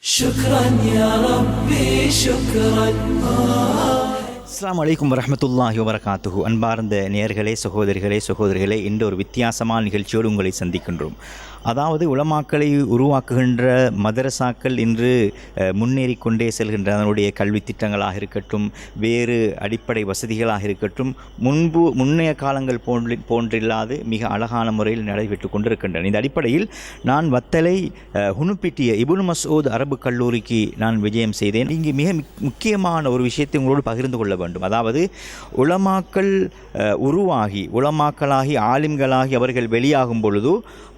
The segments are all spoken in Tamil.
شكرا يا ربي شكرا. அஸ்ஸலாமு அலைக்கும் வரஹ்மத்துல்லாஹி வபரகாத்துஹு. அன்பார்ந்த நேயர்களே, சகோதரிகளே, இன்று ஒரு வித்தியாசமான நிகழ்ச்சியோடு உங்களை சந்திக்கின்றோம். அதாவது உலமாக்களை உருவாக்குகின்ற மதரசாக்கள் இன்று முன்னேறி கொண்டே செல்கின்ற அதனுடைய கல்வி திட்டங்களாக இருக்கட்டும், வேறு அடிப்படை வசதிகளாக இருக்கட்டும், முன்னைய காலங்கள் போன்றில்லாது மிக அழகான முறையில் நடைபெற்று கொண்டிருக்கின்றன. இந்த அடிப்படையில் நான் வத்தலை ஹுனுப்பிட்டிய இப்னு மஸ்ஊத் அரபு கல்லூரிக்கு நான் விஜயம் செய்தேன். இங்கு மிக முக்கியமான ஒரு விஷயத்தை உங்களோடு பகிர்ந்து கொள்ள வேண்டும். அதாவது உலமாக்கள் உருவாகி உலமாக்களாகி ஆலிம்களாகி அவர்கள் வெளியாகும் பொழுது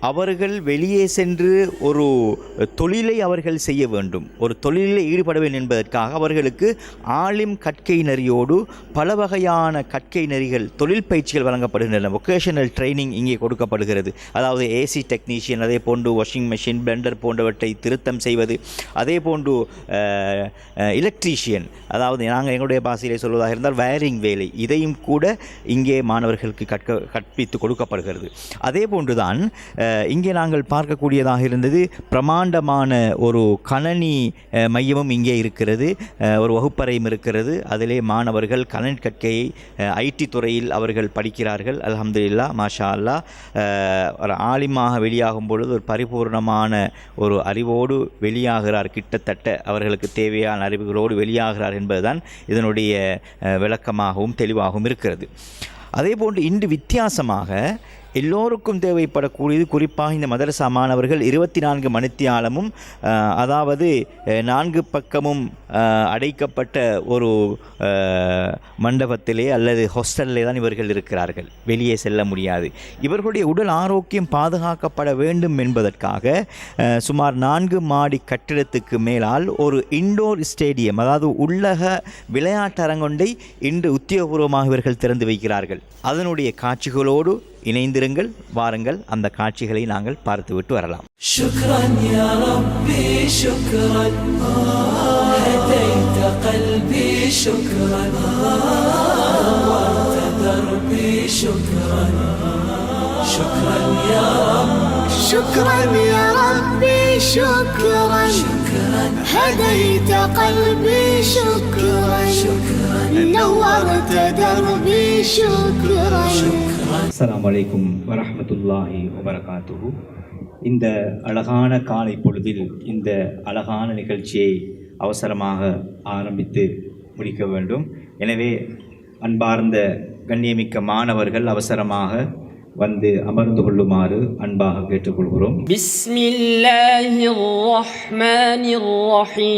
அவர்கள் வெளியே சென்று ஒரு தொழிலை அவர்கள் செய்ய வேண்டும், ஒரு தொழிலில் ஈடுபட வேண்டும் என்பதற்காக அவர்களுக்கு ஆலிம் கற்கை நெறியோடு பல வகையான கற்கை நெறிகள், தொழில் பயிற்சிகள் வழங்கப்படுகின்றன. வொகேஷனல் ட்ரைனிங் இங்கே கொடுக்கப்படுகிறது. அதாவது ஏசி டெக்னீஷியன், அதே போன்று வாஷிங் மெஷின், பிளெண்டர் போன்றவற்றை திருத்தம் செய்வது, அதே போன்று எலக்ட்ரீஷியன், அதாவது நாங்கள் எங்களுடைய பாஷையிலே சொல்வதாக இருந்தால் வயரிங் வேலை, இதையும் கூட இங்கே மாணவர்களுக்கு கற்பித்து கொடுக்கப்படுகிறது. அதே போன்றுதான் இங்கே நாங்கள் பார்க்கக்கூடியதாக இருந்தது பிரமாண்டமான ஒரு கணனி மையமும் இங்கே இருக்கிறது, ஒரு வகுப்பறையும் இருக்கிறது. அதிலே மாணவர்கள் கணனி கற்கையை ஐடி துறையில் அவர்கள் படிக்கிறார்கள். அல்ஹம்துலில்லாஹ், மாஷா அல்லாஹ். ஒரு ஆலிமாக வெளியாகும் பொழுது ஒரு பரிபூர்ணமான ஒரு அறிவோடு வெளியாகிறார், கிட்டத்தட்ட அவர்களுக்கு தேவையான அறிவுகளோடு வெளியாகிறார் என்பதுதான் இதனுடைய விளக்கமாகவும் தெளிவாகவும் இருக்கிறது. அதே போன்று இன்று வித்தியாசமாக எல்லோருக்கும் தேவைப்படக்கூடியது, குறிப்பாக இந்த மதரசா மாணவர்கள் 24 மணித்தியாலமும், அதாவது 4 பக்கமும் அடைக்கப்பட்ட ஒரு மண்டபத்திலே அல்லது ஹாஸ்டலிலே தான் இவர்கள் இருக்கிறார்கள், வெளியே செல்ல முடியாது. இவர்களுடைய உடல் ஆரோக்கியம் பாதுகாக்கப்பட வேண்டும் என்பதற்காக சுமார் 4 மாடி கட்டிடத்துக்கு மேலால் ஒரு இண்டோர் ஸ்டேடியம், அதாவது உள்ளக விளையாட்டரங்கொண்டை இன்று உத்தியோகபூர்வமாக இவர்கள் திறந்து வைக்கிறார்கள். அதனுடைய காட்சிகளோடு இணைந்திருங்கள், வாருங்கள், அந்த காட்சிகளை நாங்கள் பார்த்துவிட்டு வரலாம். شكرا يا ربي شكرا هديت قلبي شكرا نورت دربي شكرا شكرا يا رب شكرا يا ربي شكرا هديت قلبي شكرا نورت دربي شكرا. அஸ்ஸலாமு அலைக்கும் வரஹ்மத்துல்லாஹி வபரகாத்துஹு. இந்த அழகான காலை பொழுதில் இந்த அழகான நிகழ்ச்சியை அவசரமாக ஆரம்பித்து முடிக்க வேண்டும். எனவே அன்பார்ந்த கண்ணியமிக்க மாணவர்கள் அவசரமாக வந்து அமர்ந்து கொள்ளுமாறு அன்பாக கேட்டுக்கொள்கிறோம். பிஸ்மில்லாஹிர் ரஹ்மானிர் ரஹீம்.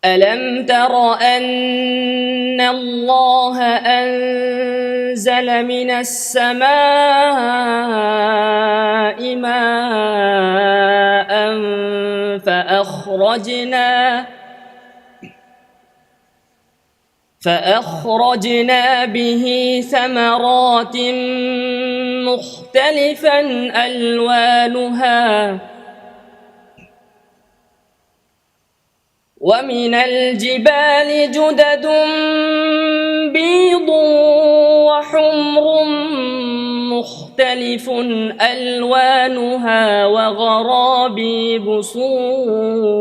ألم تر أن الله أنزل من السماء ماء فأخرجنا به ثمرات مختلفا ألوانها ومن الجبال جدد بيض وحمر مختلف ألوانها وغرابيب سود.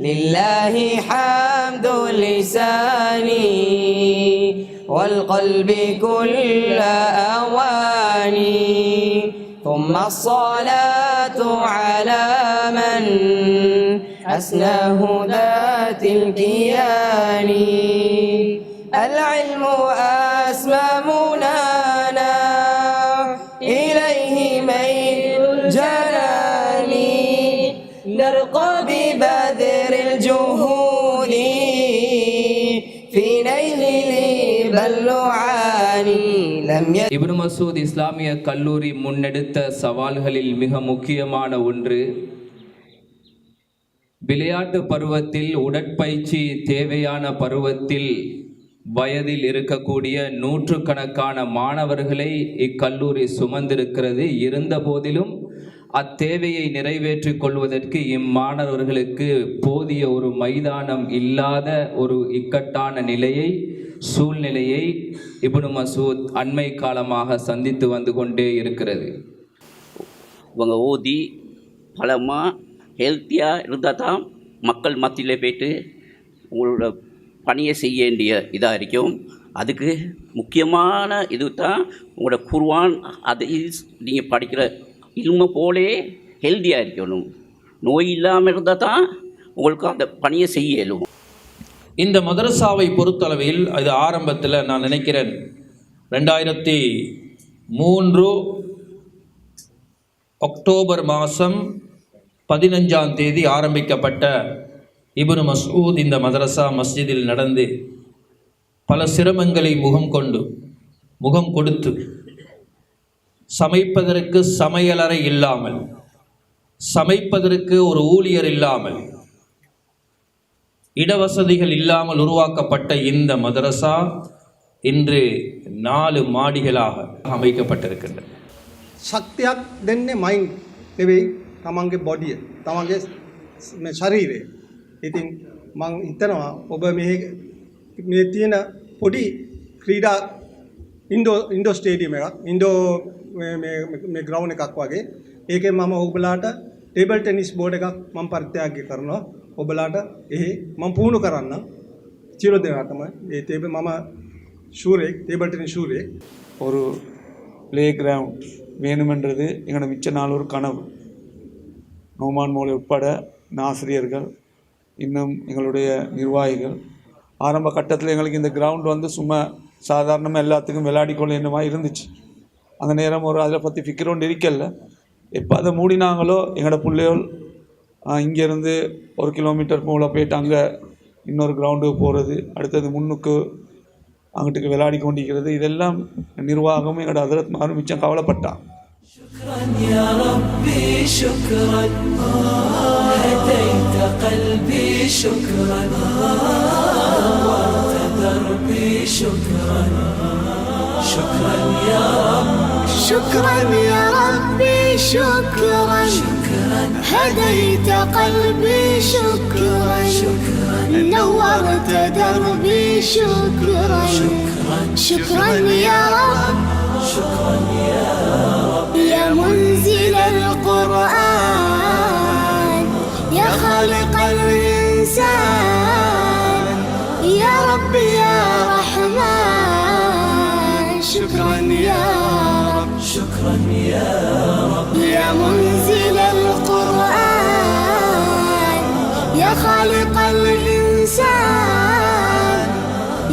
لله حمد لساني والقلب كل أواني ثم الصلاة على من أسناه ذات الكيان. العلم أسمى منانا إليه ميل الجنان نرقى ببذر الجهود في نيل البلوعان. இப்னு மஸ்ஊத் இஸ்லாமிய கல்லூரி முன்னெடுத்த சவால்களில் மிக முக்கியமான ஒன்று, விளையாட்டு பருவத்தில் உடற்பயிற்சி தேவையான பருவத்தில் வயதில் இருக்கக்கூடிய நூற்றுக்கணக்கான மாணவர்களை இக்கல்லூரி சுமந்திருக்கிறது. இருந்த போதிலும் அத்தேவையை நிறைவேற்றிக் கொள்வதற்கு இம்மாணவர்களுக்கு போதிய ஒரு மைதானம் இல்லாத ஒரு இக்கட்டான நிலையை சூழ்நிலையை இப்னு மசூத் அண்மை காலமாக சந்தித்து வந்து கொண்டே இருக்கிறது. இவங்க ஓதி பலமாக ஹெல்த்தியாக இருந்தால் தான் மக்கள் மத்தியில் போய்ட்டு உங்களோட பணியை செய்ய வேண்டிய இதாக இருக்கும். அதுக்கு முக்கியமான இது தான் உங்களோட குர்ஆன். அது நீங்கள் படிக்கிற இல்மை போலே ஹெல்த்தியாக இருக்கணும். நோய் இல்லாமல் இருந்தால் தான் உங்களுக்கு அந்த பணியை செய்ய இயலும். இந்த மதரசாவை பொறுத்தளவில் அது ஆரம்பத்தில் நான் நினைக்கிறேன் 2003 அக்டோபர் மாதம் 15ஆம் தேதி ஆரம்பிக்கப்பட்ட இப்னு மஸ்ஊத் இந்த மதரசா மஸ்ஜிதில் நடந்து பல சிரமங்களை முகம் கொடுத்து சமைப்பதற்கு சமையலறை இல்லாமல், சமைப்பதற்கு ஒரு ஊழியர் இல்லாமல், இடவசதிகள் இல்லாமல் உருவாக்கப்பட்ட இந்த மதரசா இன்று 4 மாடிகளாக அமைக்கப்பட்டிருக்கின்றன. ශක්තියක් දෙන්නේ මයින්ඩ් නෙවෙයි තමන්ගේ බොඩිය තමන්ගේ ශරීරය. ඉතින් මං හිතනවා ඔබ මේ තියෙන පොඩි ක්‍රීඩා ඉන්ඩෝ ස්ටේඩියම් එකක් ඉන්ඩෝ මේ ග්‍රවුන්ඩ් එකක් වගේ ඒකේ මම ඔබලාට ටේබල් ටෙනිස් බෝඩ් එකක් මම පරිත්‍යාග කරනවා. ඔබලාට එහි මම පුහුණු කරන්න චිර දෙනාටම ඒ ටේබල් මම ஷூரேக் டேபிள் டென்னிஸ் ஷூரேக். ஒரு ப்ளே கிரவுண்ட் வேணுமென்றது எங்களோட மிச்ச நாள் ஒரு கனவு. நோமான் மோலை உட்பட ஆசிரியர்கள் இன்னும் எங்களுடைய நிர்வாகிகள் ஆரம்ப கட்டத்தில் எங்களுக்கு இந்த கிரவுண்ட் வந்து சும்மா சாதாரணமாக எல்லாத்துக்கும் விளையாடிக்கொள்ள என்னமா இருந்துச்சு. அந்த நேரம் ஒரு அதை பற்றி ஃபிக்கரோண்டு இருக்கல. எப்போ அதை மூடினாங்களோ எங்களோட பிள்ளைகள் இங்கேருந்து 1 கிலோமீட்டர் போல போயிட்டு அங்கே இன்னொரு கிரவுண்டுக்கு போகிறது, அடுத்தது முன்னுக்கு அங்கிட்டுக்கு விளையாடி கொண்டிருக்கிறது. இதெல்லாம் நிர்வாகம் எங்களோட ஹதரத்மாரும் மிச்சம் கவலைப்பட்டான். شكرا يا ربي شكرا هديت قلبي شكرا نورت دربي شكرا شكرا يا رب شكرا يا ربي شكرا هديت قلبي شكرا نورت دربي شكرا شكرا يا رب شكرا يا رب يا منزل القرآن يا خالق الإنسان يا رب يا رحمن شكرا يا رب شكرا يا رب يا منزل القرآن يا خالق الإنسان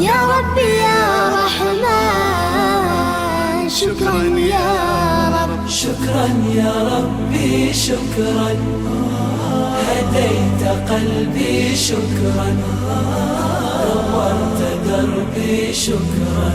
يا رب يا رحمن شكرا يا رب شكرا يا ربي شكرا هديت قلبي شكرا نورت دربي شكرا